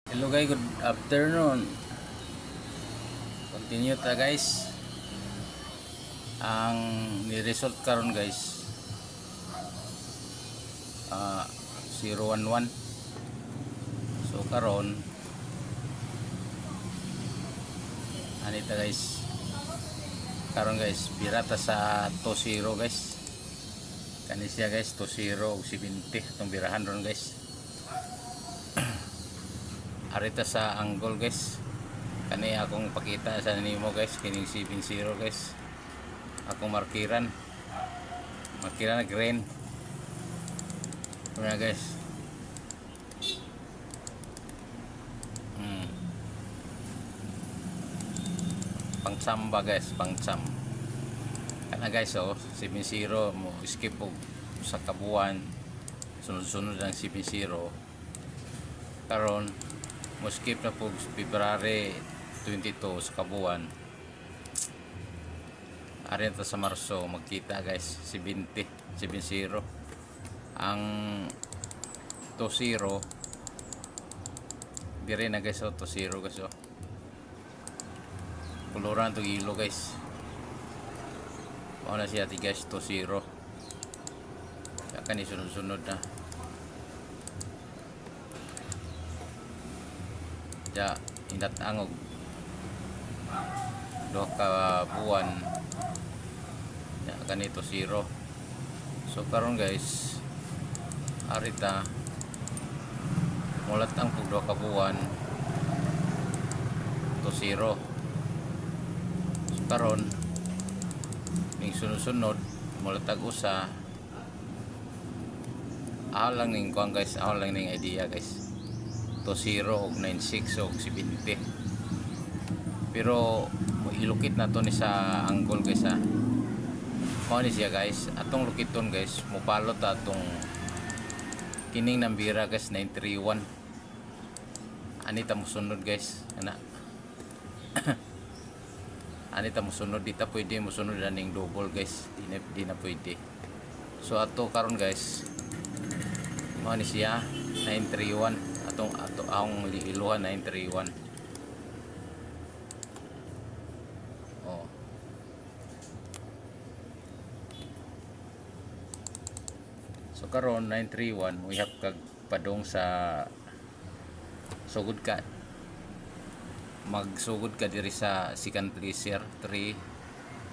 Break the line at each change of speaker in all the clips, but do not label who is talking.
Hello guys, good afternoon. Continue ta guys. Ang ni-result karon guys, 011. So karon anita guys. Karon guys, birata sa 20 guys. Kani siya guys, 20 og 70 tong birahan ron guys. Arita sa angle guys. Kani akong pakita sa nimo guys, kining 70 guys. Akong markiran na green. Muna guys. Pangsamba guys, pangsam. Kana guys, 70 mo skip og sa kabuan. Sunod-sunod ang 70. Karon mo skip na po February 22 sa kabuan. Arin ta sa Marso magkita guys 70 ang 20 dire na guys 20 guys kuluran to ilo guys mao na siya ti guys 20 kani sunod-sunod na ja indat angog do ka buwan ya ganito 0. So karon guys arita mulat ang pugdo ka buwan to 0. So karon ning sunod-sunod mulat ag usa lang ning kuan guys, lang ning idea guys to 0 og 96 og 70. Pero ilukit na to ni sa angle guys ha. Mao ni siya guys, atong lukiton guys, mupalot atong kining nambira guys 931. Ani ta mosunod guys, ana. Ani ta mosunod dita pwede mosunod ning double guys, di na pwede. So ato karon guys, mao ni siya 931 atong ang iluhan 931. So karon 931 we have kag padong sa sugod ka magsugod ka diri sa second placer 3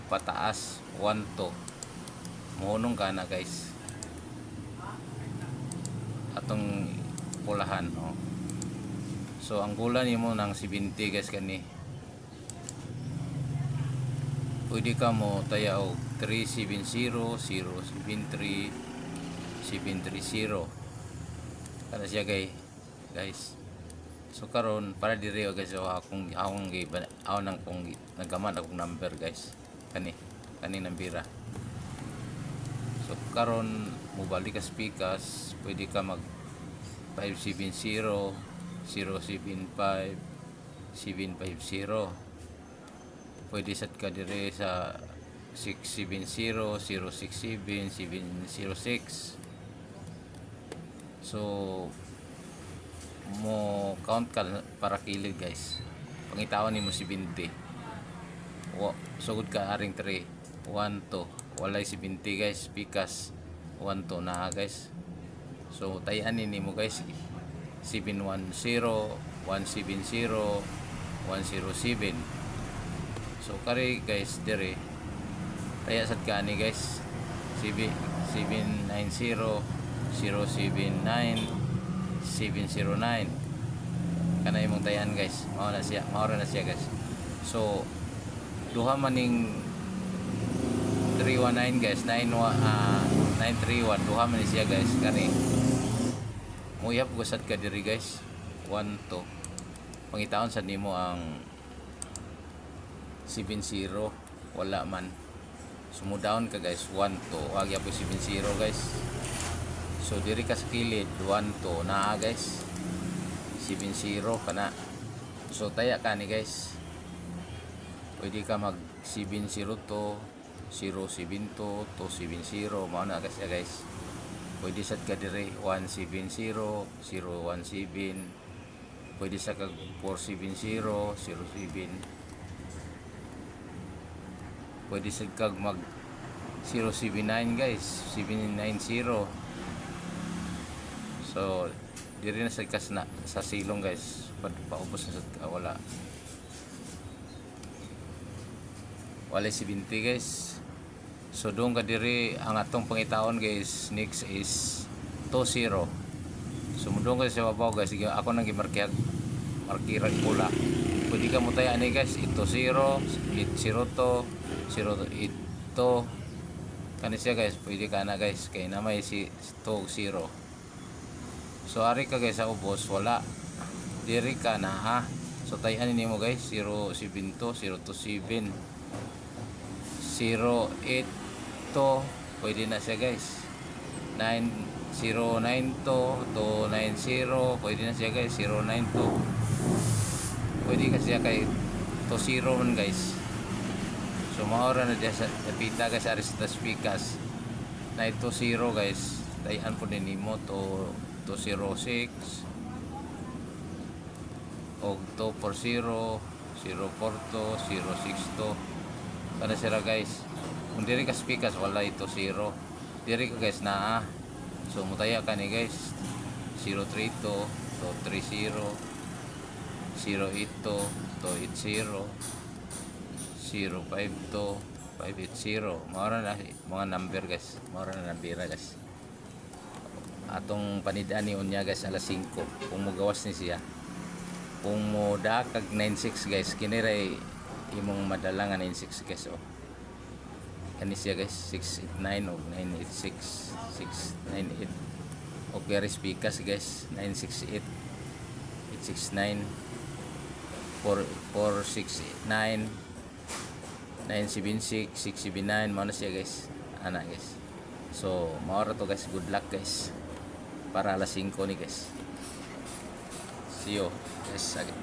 pataas 1 2 mohunong ka na guys atong pulahan so ang gula nimo ng 70 guys kani pwede ka mo taya og 370 073 730 kana siya guys. So karon para diri guys akong nang kong nagaman akong number guys kani nambira. So karon mo balik ka speakers pwede ka mag 570 075 750 pwede set ka diri sa 670 067 706. So mo count ka para kilid guys, pangitawan nimo 70 sugod ka aring 3 1 2 walay 70 guys pikas 1 2 na guys. So tayan nimo guys 710 170 107. So kare guys dire taya sad ka ni guys 790 079 709 kana imong tayan guys mao na siya guys. So duha maning 319 guys 931 duha man siya guys kani muyap gusad ka diri guys 1 2 pangitaon sa nimo ang 70 wala man sumudahon ka guys 1 2 wag ya po 70 guys. So diri ka sa kilid 1 2 na guys 70 kana. So taya ka ni guys pwede ka mag 70 to 070 to 70 mao na guys pwede sad ka diri 170 017 pwede sa kag 470 07, pwede sa kag mag 079 guys, 790. So diri na sa kas na sa silong guys, paubos na sa wala 70 guys. So doon ka diri ang atong pangitaon guys, next is 20. So doon ka sa babaw guys, sige ako nang gimarkihag markira pula, pwede ka mo tayo ani guys, 80 802 082 kani siya guys, pwede ka na guys, kay na may si 20. So ari ka guys sa ubos wala diri ka na ha. So tayan nimo guys 072 027 082, pwede na siya guys. 092 290, pwede na siya guys. 092, pwede ka siya kay 20 man guys. So maora na diya sa pita guys, aristas pikas na 20 guys. Tayan po din nimo to 206 og 240 042 062 para sila guys. Kung diri ka speakers wala ito 0, diri ka guys na so mutaya ka ni guys 032 to 30 082 to 80 052 580. Maura na mga number guys, maura na nambira guys. Atong panidaan ni unya guys alas 5 kung magawas ni siya. Kung mo dakag 96 guys, kiniray imong madala nga 96 guys. Oh kani siya guys 689 o 986 698 o kaya speakers guys 968 869 469 976 679 mana siya guys ana guys. So maora to guys, good luck guys para alas 5 ni guys. See you guys again.